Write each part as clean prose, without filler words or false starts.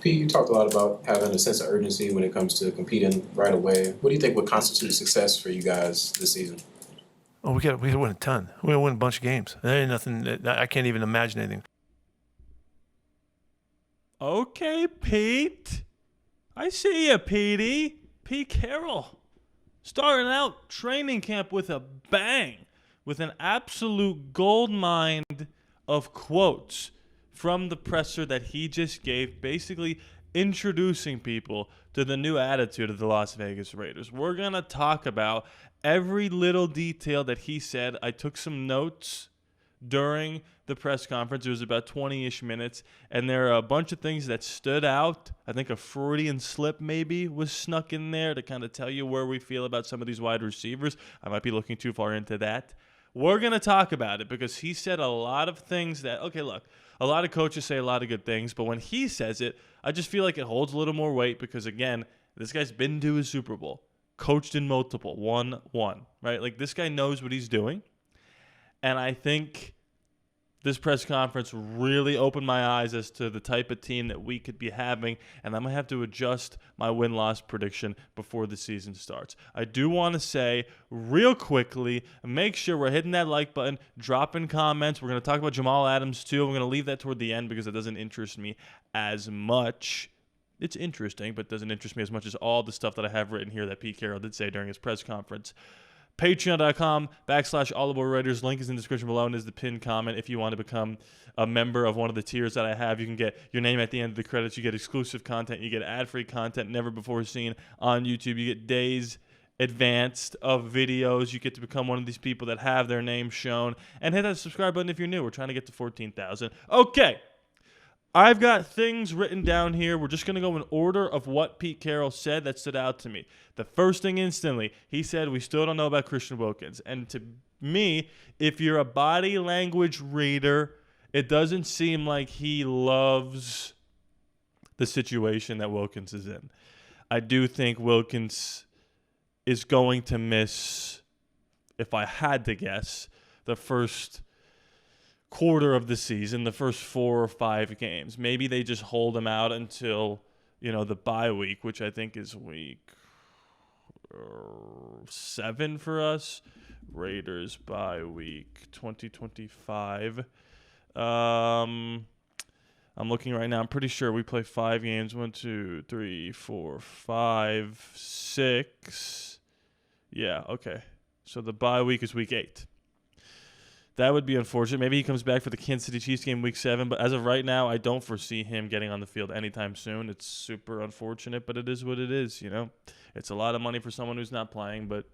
Pete, you talked a lot about having a sense of urgency when it comes to competing right away. What do you think would constitute success for you guys this season? Oh, we gotta win a ton. We gotta win a bunch of games. There ain't nothing. I can't even imagine anything. Okay, Pete. I see you, Petey. Pete Carroll. Starting out training camp with a bang, with an absolute gold mine of quotes from the presser that he just gave, basically introducing people to the new attitude of the Las Vegas Raiders. We're going to talk about every little detail that he said. I took some notes during the press conference. It was about 20-ish minutes, and there are a bunch of things that stood out. I think a Freudian slip maybe was snuck in there to kind of tell you where we feel about some of these wide receivers. I might be looking too far into that. We're going to talk about it because he said a lot of things that, okay, look, a lot of coaches say a lot of good things, but when he says it, I just feel like it holds a little more weight because, again, this guy's been to a Super Bowl, coached in multiple, won one, right? Like, this guy knows what he's doing. And I think this press conference really opened my eyes as to the type of team that we could be having, and I'm going to have to adjust my win-loss prediction before the season starts. I do want to say real quickly, make sure we're hitting that like button, dropping comments. We're going to talk about Jamal Adams too. We're going to leave that toward the end because it doesn't interest me as much. It's interesting, but it doesn't interest me as much as all the stuff that I have written here that Pete Carroll did say during his press conference. Patreon.com/ALLaBorde Raiders. Link is in the description below and is the pinned comment. If you want to become a member of one of the tiers that I have, you can get your name at the end of the credits. You get exclusive content. You get ad-free content never before seen on YouTube. You get days advanced of videos. You get to become one of these people that have their name shown. And hit that subscribe button if you're new. We're trying to get to 14,000. Okay. I've got things written down here. We're just going to go in order of what Pete Carroll said that stood out to me. The first thing instantly, he said, we still don't know about Christian Wilkins. And to me, if you're a body language reader, it doesn't seem like he loves the situation that Wilkins is in. I do think Wilkins is going to miss, if I had to guess, the first quarter of the season, the first 4 or 5 games. Maybe they just hold him out until, the bye week, which I think is week 7 for us. Raiders bye week 2025. I'm looking right now. I'm pretty sure we play 5 games. 1, 2, 3, 4, 5, 6. Yeah, okay. So the bye week is week 8. That would be unfortunate. Maybe he comes back for the Kansas City Chiefs game week 7, but as of right now, I don't foresee him getting on the field anytime soon. It's super unfortunate, but it is what it is, It's a lot of money for someone who's not playing, but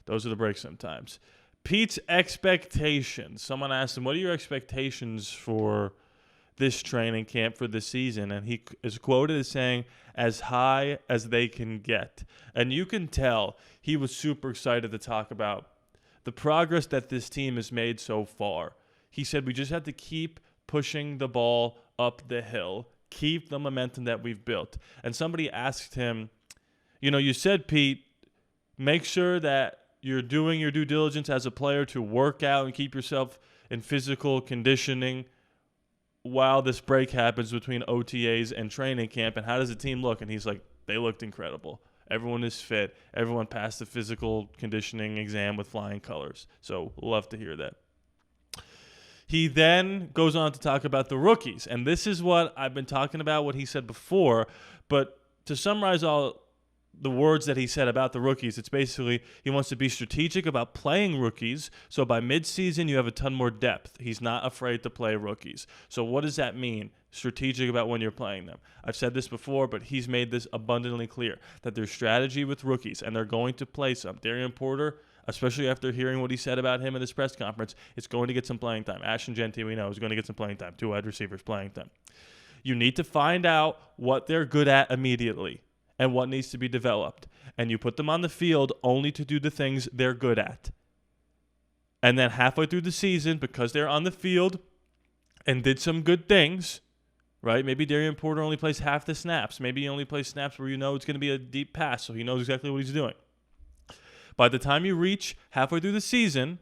those are the breaks sometimes. Pete's expectations. Someone asked him, what are your expectations for this training camp for this season? And he is quoted as saying, as high as they can get. And you can tell he was super excited to talk about the progress that this team has made so far. He said we just have to keep pushing the ball up the hill, keep the momentum that we've built. And somebody asked him, you said, Pete, make sure that you're doing your due diligence as a player to work out and keep yourself in physical conditioning while this break happens between OTAs and training camp. And how does the team look? And he's like, they looked incredible. Everyone is fit. Everyone passed the physical conditioning exam with flying colors. So love to hear that. He then goes on to talk about the rookies. And this is what I've been talking about, what he said before. But to summarize all the words that he said about the rookies, it's basically he wants to be strategic about playing rookies. So by midseason, you have a ton more depth. He's not afraid to play rookies. So what does that mean? Strategic about when you're playing them. I've said this before, but he's made this abundantly clear that there's strategy with rookies, and they're going to play some. Darian Porter, especially after hearing what he said about him in this press conference, is going to get some playing time. Ashton Genty, we know, is going to get some playing time. 2 wide receivers playing time. You need to find out what they're good at immediately and what needs to be developed. And you put them on the field only to do the things they're good at. And then halfway through the season, because they're on the field and did some good things, right? Maybe Darian Porter only plays half the snaps. Maybe he only plays snaps where it's going to be a deep pass, so he knows exactly what he's doing. By the time you reach halfway through the season,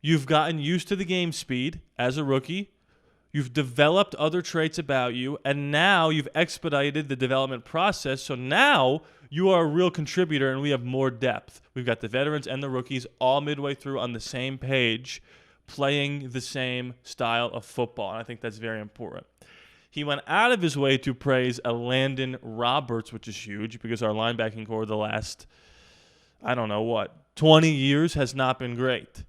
you've gotten used to the game speed as a rookie. You've developed other traits about you, and now you've expedited the development process. So now you are a real contributor, and we have more depth. We've got the veterans and the rookies all midway through on the same page, playing the same style of football, and I think that's very important. He went out of his way to praise a Landon Roberts, which is huge because our linebacking core the last, 20 years has not been great.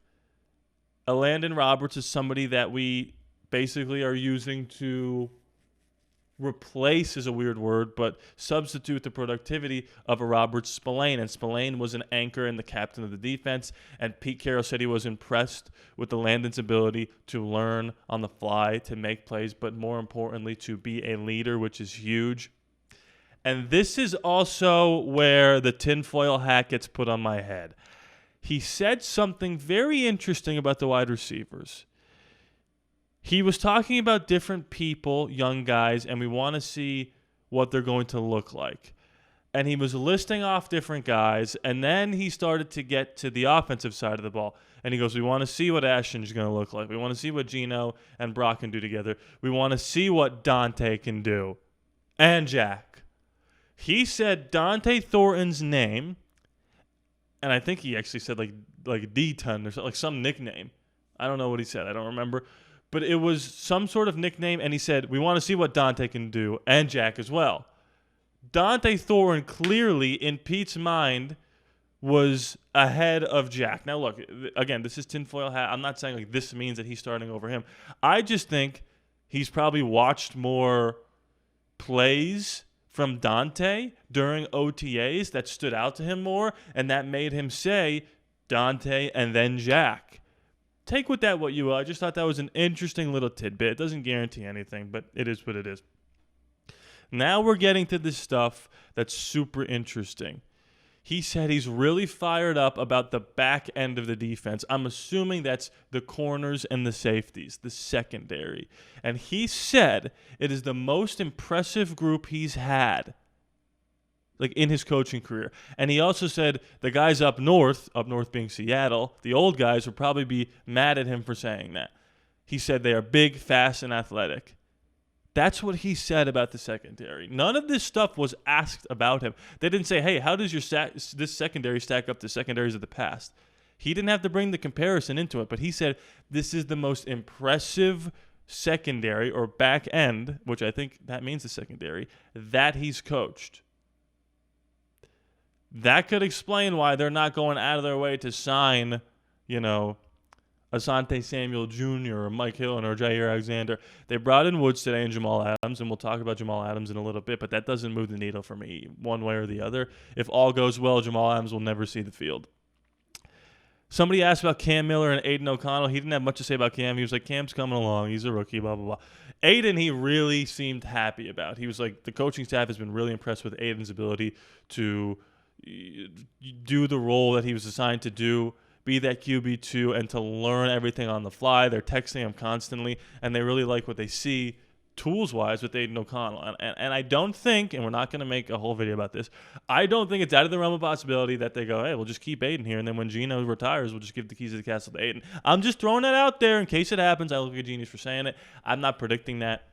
A Landon Roberts is somebody that we basically are using to replace is a weird word, but substitute the productivity of a Robert Spillane. And Spillane was an anchor and the captain of the defense. And Pete Carroll said he was impressed with the Landon's ability to learn on the fly, to make plays, but more importantly, to be a leader, which is huge. And this is also where the tinfoil hat gets put on my head. He said something very interesting about the wide receivers. He was talking about different people, young guys, and we want to see what they're going to look like. And he was listing off different guys, and then he started to get to the offensive side of the ball. And he goes, we want to see what Ashton's going to look like. We want to see what Gino and Brock can do together. We want to see what Dante can do. And Jack. He said Dante Thornton's name, and I think he actually said like D-Ton or something, like some nickname. I don't know what he said. I don't remember. But it was some sort of nickname, and he said, we want to see what Dante can do, and Jack as well. Dante Thornton clearly, in Pete's mind, was ahead of Jack. Now, look, again, this is tinfoil hat. I'm not saying like this means that he's starting over him. I just think he's probably watched more plays from Dante during OTAs that stood out to him more, and that made him say Dante and then Jack. Take with that what you will. I just thought that was an interesting little tidbit. It doesn't guarantee anything, but it is what it is. Now we're getting to the stuff that's super interesting. He said he's really fired up about the back end of the defense. I'm assuming that's the corners and the safeties, the secondary. And he said it is the most impressive group he's had, like in his coaching career. And he also said the guys up north being Seattle, the old guys would probably be mad at him for saying that. He said they are big, fast, and athletic. That's what he said about the secondary. None of this stuff was asked about him. They didn't say, hey, how does this secondary stack up to secondaries of the past? He didn't have to bring the comparison into it, but he said this is the most impressive secondary or back end, which I think that means the secondary, that he's coached. That could explain why they're not going out of their way to sign, Asante Samuel Jr. or Mike Hillen or Jair Alexander. They brought in Woods today and Jamal Adams, and we'll talk about Jamal Adams in a little bit, but that doesn't move the needle for me one way or the other. If all goes well, Jamal Adams will never see the field. Somebody asked about Cam Miller and Aiden O'Connell. He didn't have much to say about Cam. He was like, Cam's coming along. He's a rookie, blah, blah, blah. Aiden, he really seemed happy about. He was like, the coaching staff has been really impressed with Aiden's ability to do the role that he was assigned to do, be that QB2, and to learn everything on the fly. They're texting him constantly, and they really like what they see tools-wise with Aiden O'Connell. And I don't think, and we're not going to make a whole video about this, I don't think it's out of the realm of possibility that they go, hey, we'll just keep Aiden here, and then when Gino retires, we'll just give the keys to the castle to Aiden. I'm just throwing that out there in case it happens. I look like a genius for saying it. I'm not predicting that,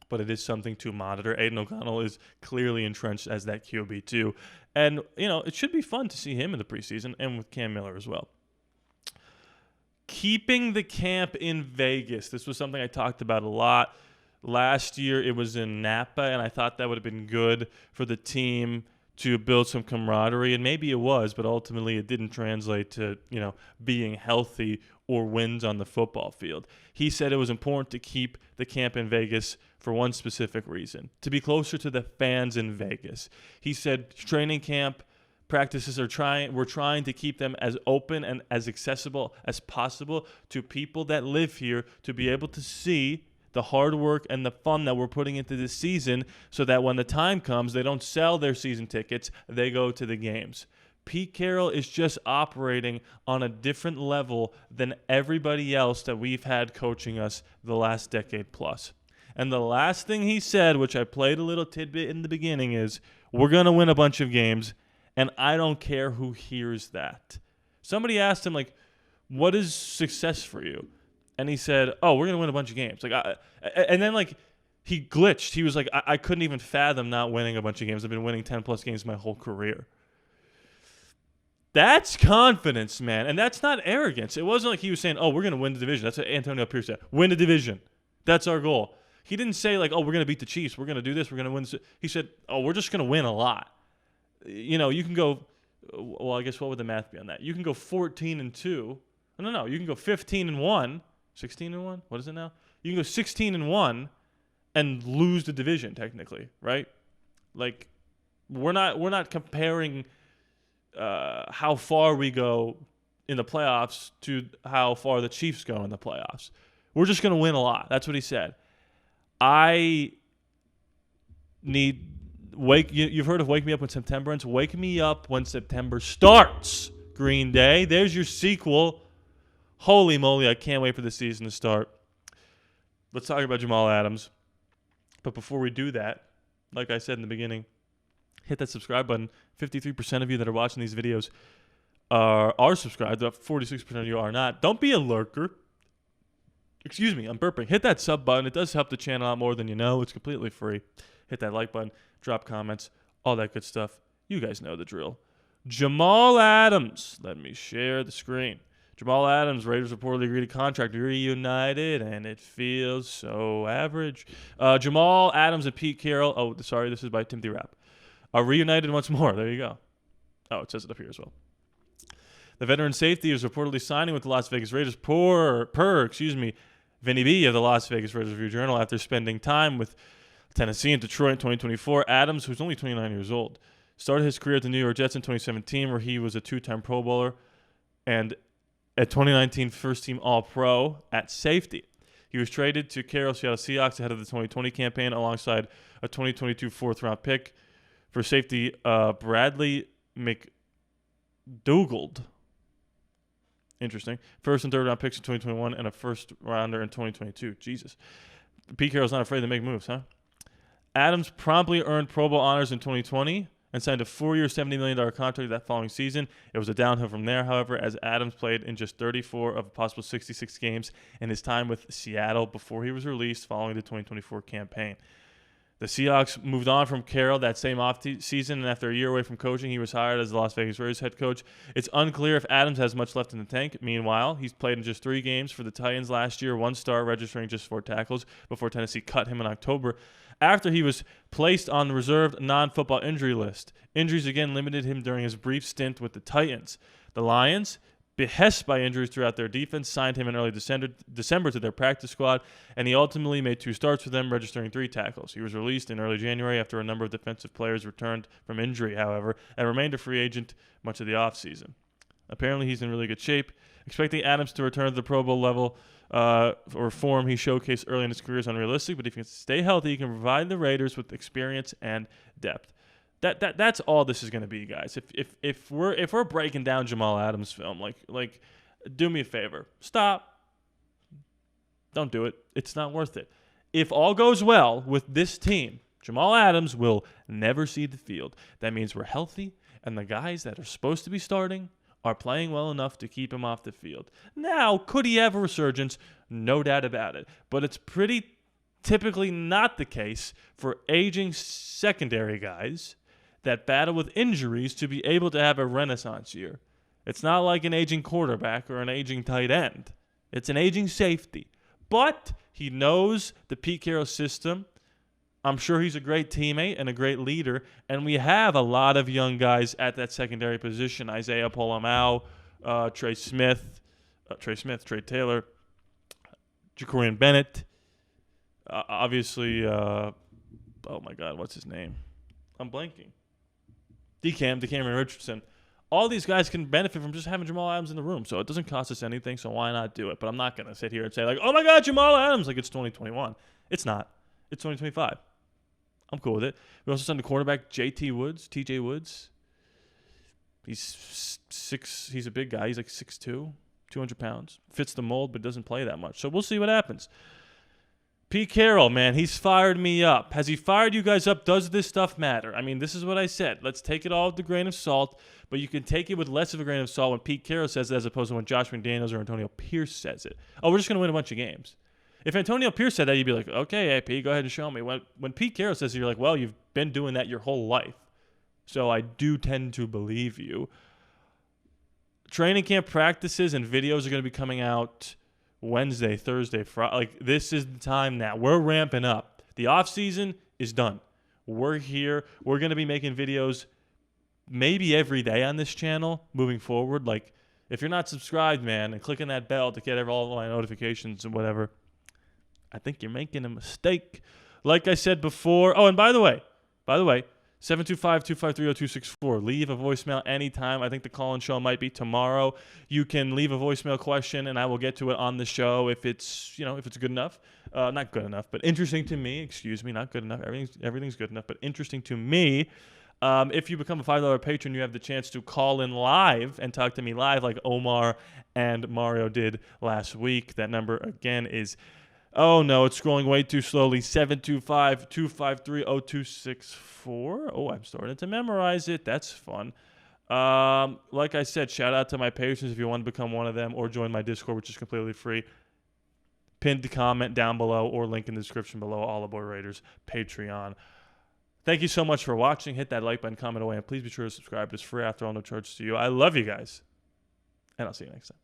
but it is something to monitor. Aiden O'Connell is clearly entrenched as that QB2. And, it should be fun to see him in the preseason and with Cam Miller as well. Keeping the camp in Vegas. This was something I talked about a lot. Last year it was in Napa, and I thought that would have been good for the team to build some camaraderie, and maybe it was, but ultimately it didn't translate to, being healthy or wins on the football field. He said it was important to keep the camp in Vegas for one specific reason, to be closer to the fans in Vegas. He said training camp practices we're trying to keep them as open and as accessible as possible to people that live here, to be able to see the hard work and the fun that we're putting into this season, so that when the time comes, they don't sell their season tickets, they go to the games. Pete Carroll is just operating on a different level than everybody else that we've had coaching us the last decade plus. And the last thing he said, which I played a little tidbit in the beginning, is we're going to win a bunch of games, and I don't care who hears that. Somebody asked him, what is success for you? and he said, "Oh, we're gonna win a bunch of games." And then he glitched. He was like, I couldn't even fathom not winning a bunch of games. I've been winning 10+ games my whole career. That's confidence, man. And that's not arrogance. It wasn't like he was saying, oh, we're going to win the division. That's what Antonio Pierce said. Win the division. That's our goal. He didn't say oh, we're going to beat the Chiefs. We're going to do this. We're going to win this. He said, oh, we're just going to win a lot. You can go, well, I guess what would the math be on that? You can go 14-2. No. You can go 15-1. 16-1? What is it now? You can go 16-1 and lose the division, technically, right? We're not comparing how far we go in the playoffs to how far the Chiefs go in the playoffs. We're just going to win a lot. That's what he said. I need you've heard of Wake Me Up When September Ends. Wake me up when September starts, Green Day. There's your sequel. Holy moly, I can't wait for the season to start. Let's talk about Jamal Adams. But before we do that, like I said in the beginning, hit that subscribe button. 53% of you that are watching these videos are subscribed. 46% of you are not. Don't be a lurker. Excuse me, I'm burping. Hit that sub button. It does help the channel out more than you know. It's completely free. Hit that like button. Drop comments. All that good stuff. You guys know the drill. Jamal Adams. Let me share the screen. Jamal Adams, Raiders reportedly agreed to contract, reunited, and it feels so average. Jamal Adams and Pete Carroll. Oh, sorry, this is by Timothy Rapp. Are reunited once more. There you go. Oh, it says it up here as well. The veteran safety is reportedly signing with the Las Vegas Raiders per Vinny B of the Las Vegas Raiders Review-Journal after spending time with Tennessee and Detroit in 2024. Adams, who's only 29 years old, started his career at the New York Jets in 2017, where he was a two-time Pro Bowler and a 2019 first-team All-Pro at safety. He was traded to Seattle Seahawks ahead of the 2020 campaign alongside a 2022 fourth-round pick for safety Bradley McDougald. Interesting. First and third-round picks in 2021 and a first-rounder in 2022. Jesus. Pete Carroll's not afraid to make moves, huh? Adams promptly earned Pro Bowl honors in 2020 and signed a 4-year, $70 million contract that following season. It was a downhill from there, however, as Adams played in just 34 of a possible 66 games in his time with Seattle before he was released following the 2024 campaign. The Seahawks moved on from Carroll that same offseason, and after a year away from coaching, he was hired as the Las Vegas Raiders head coach. It's unclear if Adams has much left in the tank. Meanwhile, he's played in just 3 games for the Titans last year, 1 star, registering just 4 tackles before Tennessee cut him in October after he was placed on the reserved non-football injury list. Injuries again limited him during his brief stint with the Titans. The Lions, behest by injuries throughout their defense, signed him in early December to their practice squad, and he ultimately made 2 starts for them, registering 3 tackles. He was released in early January after a number of defensive players returned from injury, however, and remained a free agent much of the offseason. Apparently, he's in really good shape. Expecting Adams to return to the Pro Bowl level or form he showcased early in his career is unrealistic, but if he can stay healthy, he can provide the Raiders with experience and depth. That's all this is going to be, guys. If we're breaking down Jamal Adams' film, like do me a favor, stop. Don't do it. It's not worth it. If all goes well with this team, Jamal Adams will never see the field. That means we're healthy, and the guys that are supposed to be starting are playing well enough to keep him off the field. Now, could he have a resurgence? No doubt about it. But it's pretty typically not the case for aging secondary guys that battle with injuries to be able to have a renaissance year. It's not like an aging quarterback or an aging tight end. It's an aging safety. But he knows the Pete Carroll system. I'm sure he's a great teammate and a great leader, and we have a lot of young guys at that secondary position. Isaiah Polamau, Trey Taylor, Jacorian Bennett, obviously, oh my God, what's his name? I'm blanking. DeCameron Richardson. All these guys can benefit from just having Jamal Adams in the room, so it doesn't cost us anything, so why not do it? But I'm not going to sit here and say, oh my God, Jamal Adams, like it's 2021. It's not. It's 2025. I'm cool with it. We also signed the quarterback, TJ Woods. He's a big guy. He's like 6'2", 200 pounds. Fits the mold, but doesn't play that much. So we'll see what happens. Pete Carroll, man, he's fired me up. Has he fired you guys up? Does this stuff matter? I mean, this is what I said. Let's take it all with a grain of salt, but you can take it with less of a grain of salt when Pete Carroll says it as opposed to when Josh McDaniels or Antonio Pierce says it. Oh, we're just going to win a bunch of games. If Antonio Pierce said that, you'd be like, okay, AP, go ahead and show me. When Pete Carroll says it, you're like, well, you've been doing that your whole life. So I do tend to believe you. Training camp practices and videos are going to be coming out Wednesday, Thursday, Friday. Like, this is the time now. We're ramping up. The off season is done. We're here. We're going to be making videos maybe every day on this channel moving forward. Like, if you're not subscribed, man, and clicking that bell to get all of my notifications and whatever, I think you're making a mistake. Like I said before. Oh, and by the way, 725-253-0264. Leave a voicemail anytime. I think the call-in show might be tomorrow. You can leave a voicemail question, and I will get to it on the show if it's good enough. Not good enough, but interesting to me. Excuse me, not good enough. Everything's good enough, but interesting to me. If you become a $5 patron, you have the chance to call in live and talk to me live like Omar and Mario did last week. That number, again, is... Oh, no, it's scrolling way too slowly. 725-253-0264. Oh, I'm starting to memorize it. That's fun. Like I said, shout out to my patrons if you want to become one of them or join my Discord, which is completely free. Pinned comment down below or link in the description below. ALLaBorde Raiders Patreon. Thank you so much for watching. Hit that like button, comment away, and please be sure to subscribe. It's free after all, no charge to you. I love you guys, and I'll see you next time.